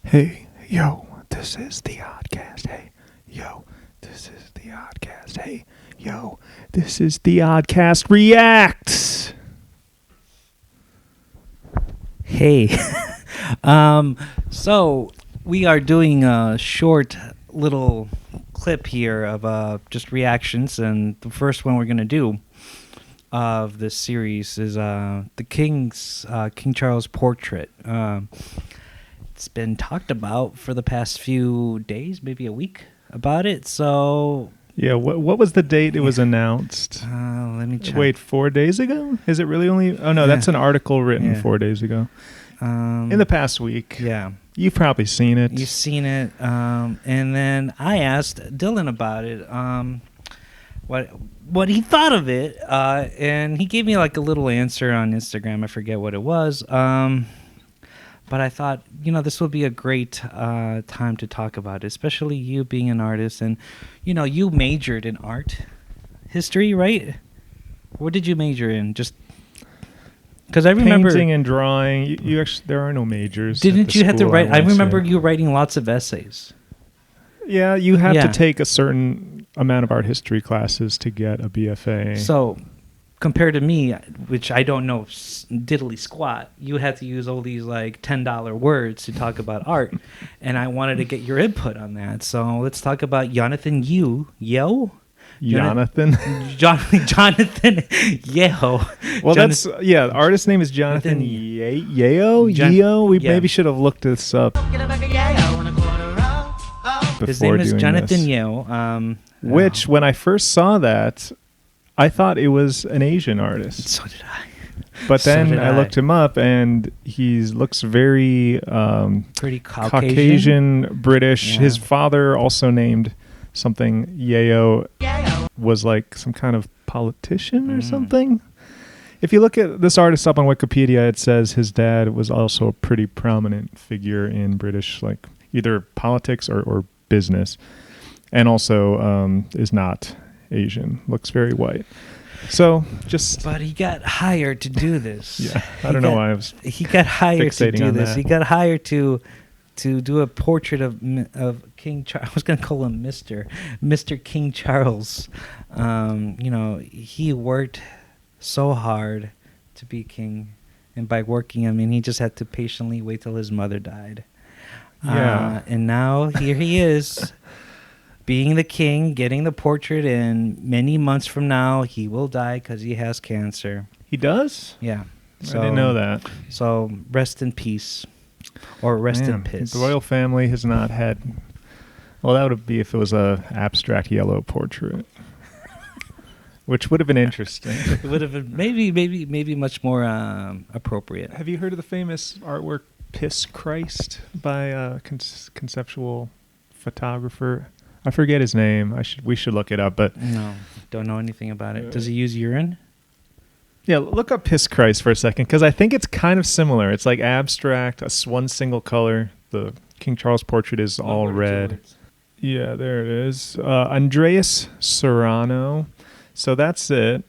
Hey, yo, this is the ODcast. Hey, yo, this is the ODcast. Hey, yo, this is the ODcast Reacts. Hey, so we are doing a short little clip here of just reactions, and the first one we're going to do of this series is the King Charles portrait. It's been talked about for the past few days, maybe a week about it. So yeah, what was the date it was announced? Let me check. Wait, 4 days ago? Is it really only? Oh no, that's an article written 4 days ago. In the past week. Yeah. You've probably seen it. You've seen it. And then I asked Dylan about it, what he thought of it, and he gave me like a little answer on Instagram. I forget what it was. But I thought, this would be a great time to talk about it, especially you being an artist. And, you majored in art history, right? What did you major in? Just because I remember painting and drawing. You actually, there are no majors. Didn't you have to write? I remember you writing lots of essays. Yeah, you have to take a certain amount of art history classes to get a BFA. So, compared to me, which I don't know diddly squat, you had to use all these like $10 words to talk about art, and I wanted to get your input on that. So let's talk about Jonathan Yeo. Jonathan Yeo. Well, the artist name is Jonathan Yeo. We maybe should have looked this up. His name is Jonathan Yeo. Which, when I first saw that, I thought it was an Asian artist. So did I. But then I looked him up, and he looks very pretty Caucasian British. Yeah. His father, also named something Yeo, was like some kind of politician or something. If you look at this artist up on Wikipedia, it says his dad was also a pretty prominent figure in British, like either politics or business, and also is not Asian, looks very white. So but he got hired to do this. Yeah, I don't know why I was. He got hired to do this. That. He got hired to do a portrait of King Charles. I was going to call him Mr. King Charles. He worked so hard to be king, and by working, I mean he just had to patiently wait till his mother died. Yeah, and now here he is. Being the king, getting the portrait, and many months from now, he will die because he has cancer. He does? Yeah. So, I didn't know that. So rest in peace. Or rest in piss. The royal family has not had... Well, that would be if it was a abstract yellow portrait. Which would have been interesting. It would have been maybe much more appropriate. Have you heard of the famous artwork Piss Christ by a conceptual photographer? I forget his name. We should look it up, but no, don't know anything about it. Does he use urine? Yeah, look up Piss Christ for a second, because I think it's kind of similar. It's like abstract, one single color. The King Charles portrait is all red. Yeah, there it is. Andreas Serrano. So that's it.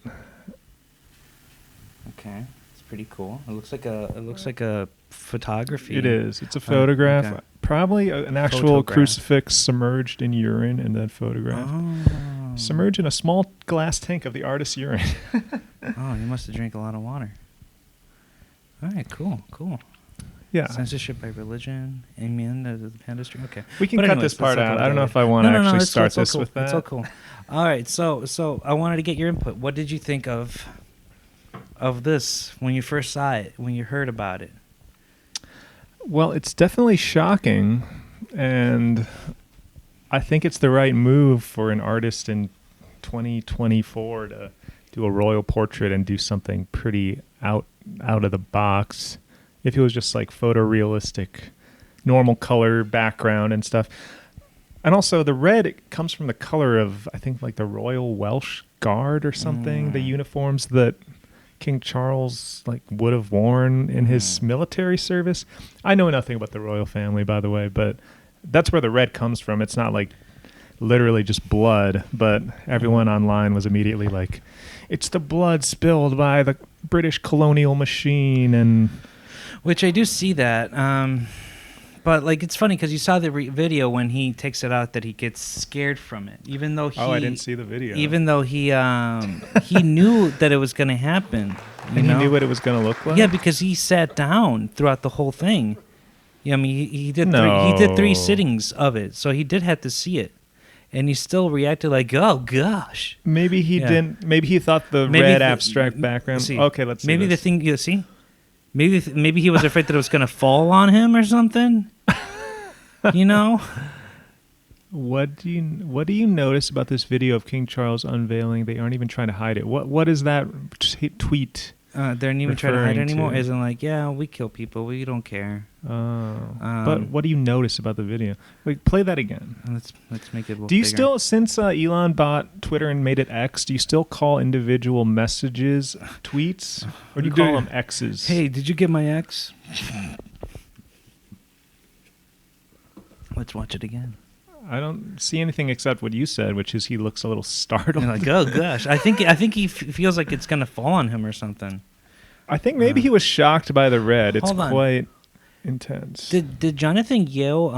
Okay, it's pretty cool. It looks like a photography. It is. It's a photograph. Okay. Probably an actual crucifix submerged in urine and then photographed. Oh. Submerged in a small glass tank of the artist's urine. Oh, you must have drank a lot of water. All right, cool. Yeah. Censorship by religion. Amen. The pandastry. Okay. We can cut this part out. I don't know if I want to actually start this with that. It's so cool. All right, so I wanted to get your input. What did you think of this when you first saw it, when you heard about it? Well, it's definitely shocking, and I think it's the right move for an artist in 2024 to do a royal portrait and do something pretty out of the box. If it was just like photorealistic, normal color background and stuff. And also the red, it comes from the color of, I think, like the Royal Welsh Guard or something, the uniforms that King Charles would have worn in his military service. I know nothing about the royal family, by the way, but that's where the red comes from. It's not like literally just blood, but everyone online was immediately like, it's the blood spilled by the British colonial machine. And which I do see that. But like it's funny because you saw the video when he takes it out that he gets scared from it, even though he. Oh, I didn't see the video. Even though he knew that it was going to happen. He knew what it was going to look like. Yeah, because he sat down throughout the whole thing. Yeah, I mean he did he did 3 sittings of it, so he did have to see it, and he still reacted like, oh gosh. Maybe he didn't. Maybe he thought the red abstract background. See, okay, let's see. Maybe this. the thing you see. Maybe he was afraid that it was going to fall on him or something. You know? What do you notice about this video of King Charles unveiling? They aren't even trying to hide it. What is that tweet? They're not even trying to hide it anymore. Isn't like, yeah, we kill people. We don't care. But what do you notice about the video? Like, play that again. Let's make it. Do you still, since Elon bought Twitter and made it X, do you still call individual messages tweets, or do you call them X's? Hey, did you get my X? Let's watch it again. I don't see anything except what you said, which is he looks a little startled. You're like, oh gosh, I think he feels like it's gonna fall on him or something. I think maybe he was shocked by the red. It's Hold on. quite intense. Did Jonathan Yeo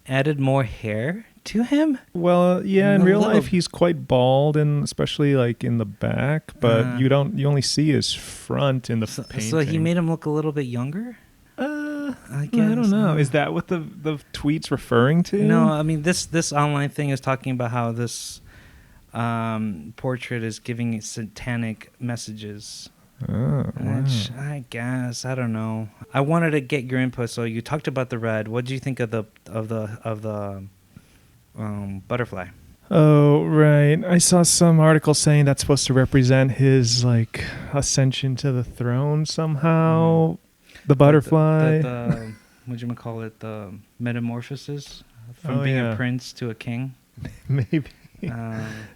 added more hair to him? Well, yeah, in A real little. life he's quite bald, and especially like in the back. But you only see his front in the painting. So he made him look a little bit younger. I guess. I don't know. Is that what the tweet's referring to? No, I mean this online thing is talking about how this portrait is giving satanic messages. Oh, wow. Which I guess I don't know. I wanted to get your input. So you talked about the red. What do you think of the butterfly? Oh, right. I saw some article saying that's supposed to represent his like ascension to the throne somehow. The butterfly. Whatchamacallit, the metamorphosis from being a prince to a king. Maybe.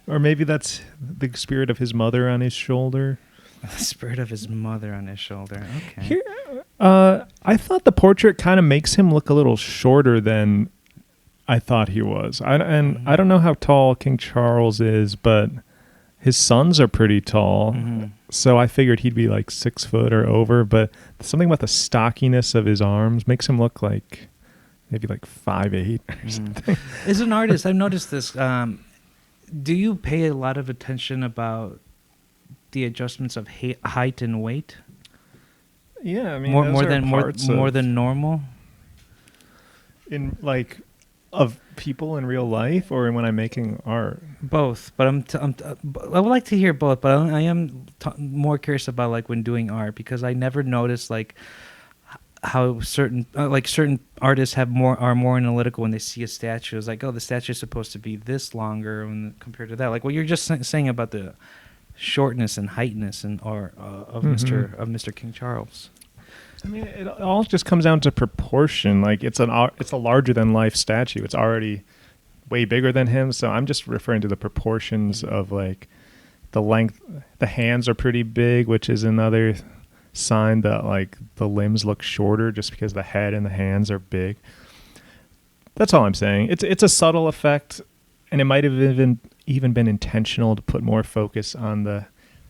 Or maybe that's the spirit of his mother on his shoulder. The spirit of his mother on his shoulder. Okay. Here, I thought the portrait kind of makes him look a little shorter than I thought he was. I don't know how tall King Charles is, but his sons are pretty tall. Mm-hmm. So I figured he'd be like 6 foot or over, but something about the stockiness of his arms makes him look like maybe like 5'8" or something. As an artist, I've noticed this. Do you pay a lot of attention about the adjustments of height and weight? Yeah, I mean more than normal. In like of people in real life, or when I'm making art? Both, but I would like to hear both. But I am more curious about like when doing art, because I never noticed like how certain artists are more analytical when they see a statue. It's like, oh, the statue is supposed to be this longer when compared to that. Like what you're just saying about the shortness and heightness of Mr. King Charles. I mean, it all just comes down to proportion. Like it's a larger than life statue. It's already way bigger than him. So I'm just referring to the proportions of like the length. The hands are pretty big, which is another sign that like the limbs look shorter just because the head and the hands are big. That's all I'm saying. It's a subtle effect, and it might have even been intentional to put more focus on the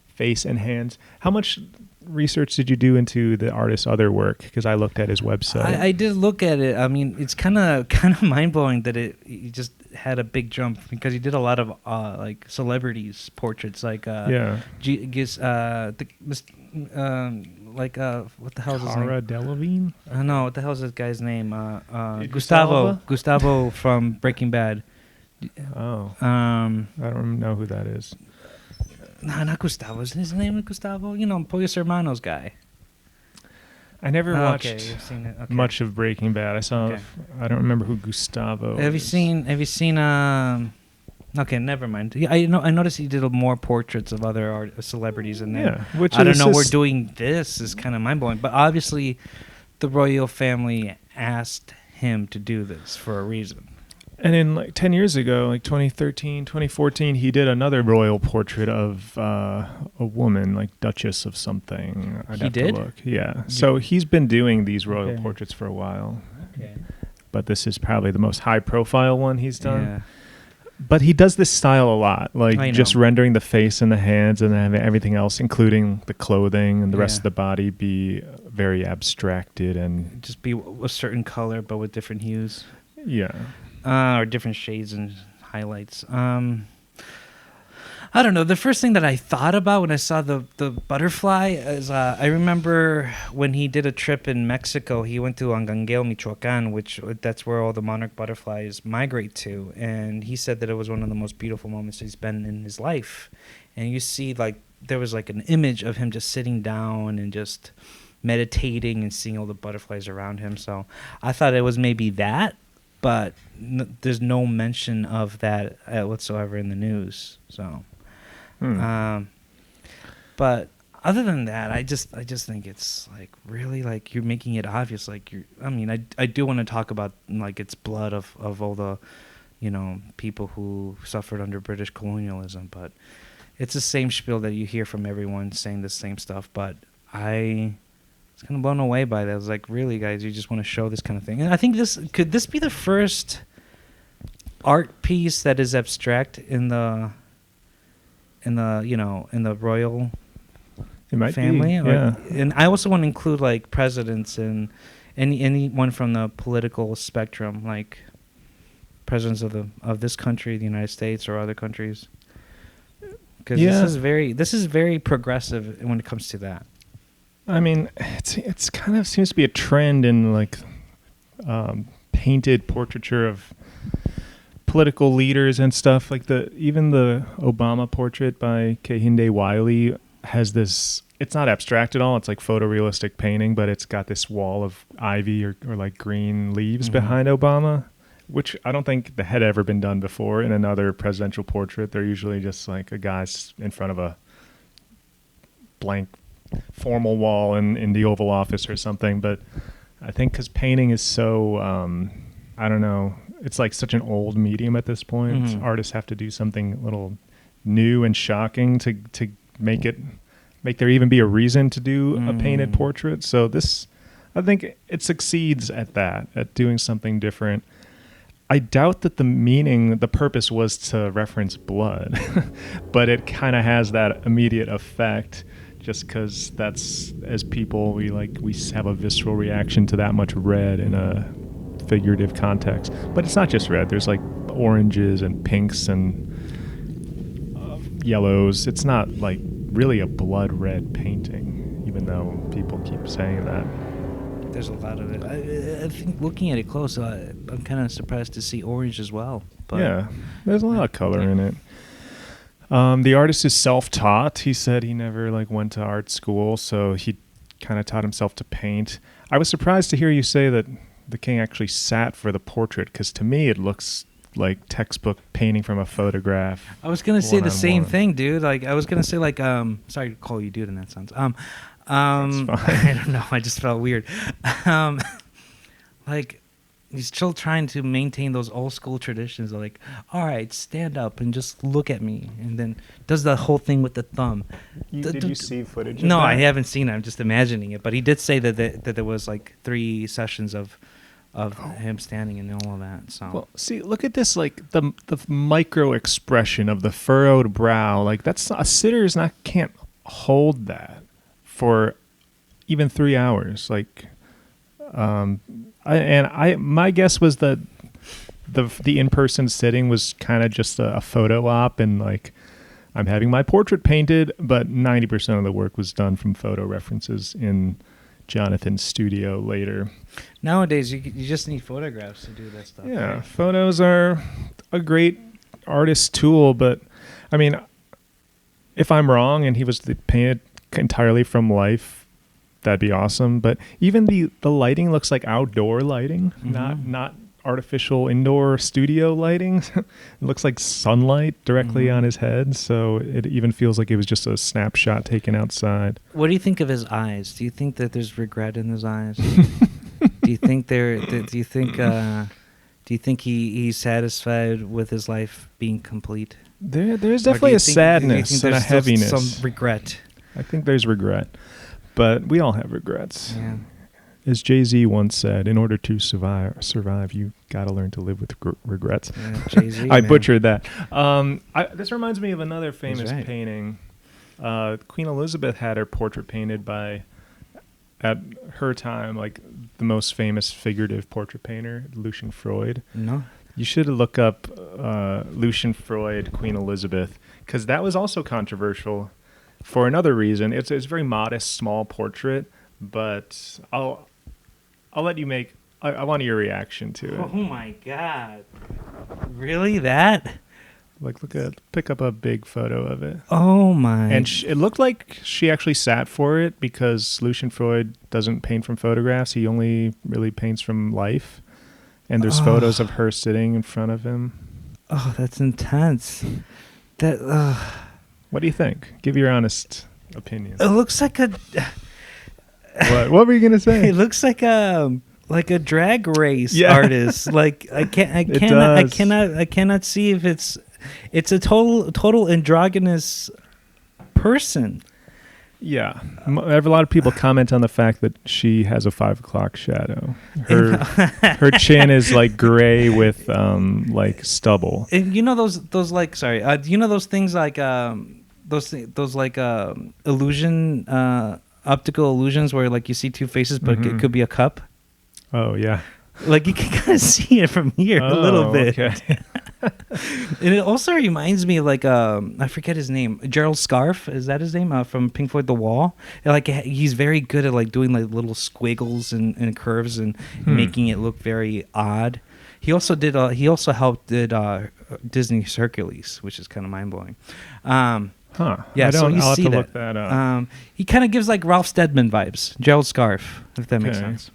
face and hands. How much research did you do into the artist's other work? Because I looked at his website. I did look at it. I mean, it's kind of mind blowing that he just had a big jump, because he did a lot of like celebrities portraits, like what the hell is his name? Cara Delevingne? No, what the hell is this guy's name? Gustavo from Breaking Bad. Oh, I don't know who that is. No, not Gustavo. Is his name Gustavo? You know, Pollos Hermanos guy. I never watched you've seen it. Okay. much of Breaking Bad. I saw. Okay. I don't remember who Gustavo is. Have you seen? Okay, never mind. Yeah, I noticed he did more portraits of other celebrities, and which I don't know. We're doing this is kind of mind blowing, but obviously, the royal family asked him to do this for a reason. And in like 10 years ago, like 2013, 2014, he did another royal portrait of a woman, like Duchess of something. I'd have to look. Yeah. So he's been doing these royal portraits for a while. Okay. But this is probably the most high-profile one he's done. Yeah. But he does this style a lot, like just rendering the face and the hands and then having everything else, including the clothing and the rest of the body, be very abstracted and Just be a certain color, but with different hues. yeah. Or different shades and highlights. I don't know. The first thing that I thought about when I saw the butterfly is I remember when he did a trip in Mexico. He went to Angangel, Michoacan, that's where all the monarch butterflies migrate to. And he said that it was one of the most beautiful moments he's been in his life. And you see, like, there was like an image of him just sitting down and just meditating and seeing all the butterflies around him. So I thought it was maybe that, but there's no mention of that whatsoever in the news. So. But other than that, I just think it's like really like you're making it obvious. Like I do want to talk about like it's blood of all the, people who suffered under British colonialism, but it's the same spiel that you hear from everyone saying the same stuff. But I was kind of blown away by that. I was like, really, guys, you just want to show this kind of thing? And I think could this be the first art piece that is abstract in the royal family? Yeah. And I also want to include like presidents and anyone from the political spectrum, like presidents of this country, the United States, or other countries. Because this is very progressive when it comes to that. I mean, it's kind of seems to be a trend in like painted portraiture of political leaders and stuff. Like even the Obama portrait by Kehinde Wiley has this. It's not abstract at all. It's like photorealistic painting, but it's got this wall of ivy or like green leaves behind Obama, which I don't think that had ever been done before in another presidential portrait. They're usually just like a guy's in front of a blank formal wall in the Oval Office or something. But I think because painting is so, I don't know, it's like such an old medium at this point. Artists have to do something a little new and shocking to make there even be a reason to do a painted portrait. So I think it succeeds at that, at doing something different. I doubt that the purpose was to reference blood, but it kind of has that immediate effect just because that's, as people, we have a visceral reaction to that much red in a figurative context. But it's not just red. There's like oranges and pinks and yellows. It's not like really a blood red painting, even though people keep saying that. There's a lot of it. I think looking at it close, I'm kind of surprised to see orange as well. But yeah, there's a lot of color in it. The artist is self-taught. He said he never went to art school, so he kind of taught himself to paint. I was surprised to hear you say that the king actually sat for the portrait, because to me it looks like textbook painting from a photograph. I was gonna say the same thing, dude. I was gonna say sorry to call you dude in that sense. That's fine. I don't know. I just felt weird. He's still trying to maintain those old school traditions of all right, stand up and just look at me, and then does the whole thing with the thumb. Did you see footage? No, I haven't seen it. I'm just imagining it. But he did say that there was 3 sessions of him standing and all of that. So well, see, look at this, the micro expression of the furrowed brow. That's a sitter's can't hold that for even 3 hours. My guess was that the in-person sitting was kind of just a photo op, and I'm having my portrait painted, but 90% of the work was done from photo references in Jonathan's studio later. Nowadays, you just need photographs to do that stuff. Yeah, right? Photos are a great artist tool, but I mean, if I'm wrong and he was painted entirely from life, that'd be awesome. But even the lighting looks like outdoor lighting, not artificial indoor studio lighting. It looks like sunlight directly on his head, so it even feels like it was just a snapshot taken outside. What do you think of his eyes? Do you think that there's regret in his eyes? Do you think he's satisfied with his life being complete? There's definitely a sadness and a heaviness. Some regret. I think there's regret, but we all have regrets. Yeah. As Jay-Z once said, in order to survive, you got to learn to live with regrets. Yeah, Jay-Z, I butchered that. This reminds me of another famous right. painting. Queen Elizabeth had her portrait painted by at her time, like the most famous figurative portrait painter, Lucian Freud. No. You should look up Lucian Freud, Queen Elizabeth, because that was also controversial for another reason. It's a very modest, small portrait, but I'll let you make. I want your reaction to it. Oh my God! Really, that? Like, pick up a big photo of it. Oh my! And it looked like she actually sat for it, because Lucian Freud doesn't paint from photographs. He only really paints from life. And there's photos of her sitting in front of him. Oh, that's intense. That. What do you think? Give your honest opinion. It looks like a. What were you gonna say? It looks like a drag race artist. Like I cannot see if it's a total androgynous person. Yeah, I have a lot of people comment on the fact that she has a 5 o'clock shadow. Her chin is like gray with like stubble. And you know those like you know those things like those like optical illusions where like you see two faces but it could be a cup. Oh yeah. Like you can kind of see it from here a little bit. Okay. And it also reminds me of like I forget his name, Gerald Scarfe, is that his name, from Pink Floyd The Wall? And, like he's very good at like doing like little squiggles and curves and making it look very odd. He also helped Disney's Hercules, which is kind of mind blowing. Yeah, so you I'll see have to that. look that up. He kind of gives like Ralph Steadman vibes, Gerald Scarfe, if that makes sense.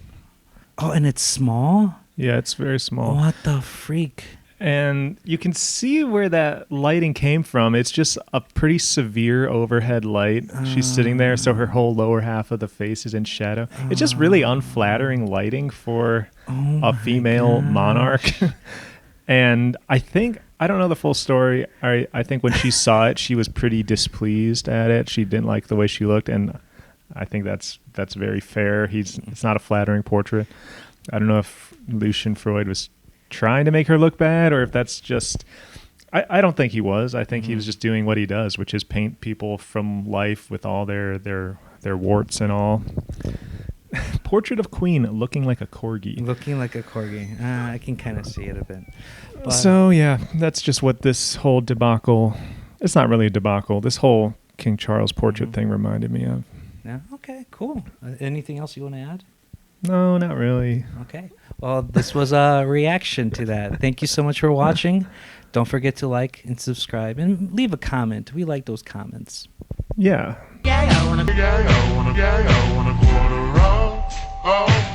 Oh, and it's small? Yeah, it's very small. What the freak? And you can see where that lighting came from. It's just a pretty severe overhead light. She's sitting there, so her whole lower half of the face is in shadow. It's just really unflattering lighting for a female monarch. And I don't know the full story. I think when she saw it, she was pretty displeased at it. She didn't like the way she looked, and I think that's very fair. It's not a flattering portrait. I don't know if Lucian Freud was trying to make her look bad, or if that's just I don't think he was. I think he was just doing what he does, which is paint people from life with all their warts and all. Portrait of Queen looking like a corgi. I can kind of see it a bit. But so yeah, that's just what this whole debacle, it's not really a debacle, this whole King Charles portrait thing reminded me of. Yeah, okay, cool. Anything else you want to add? No, not really. Okay. Well, this was a reaction to that. Thank you so much for watching. Don't forget to like and subscribe and leave a comment. We like those comments. Yeah. Yeah, I wanna quarter up. Oh.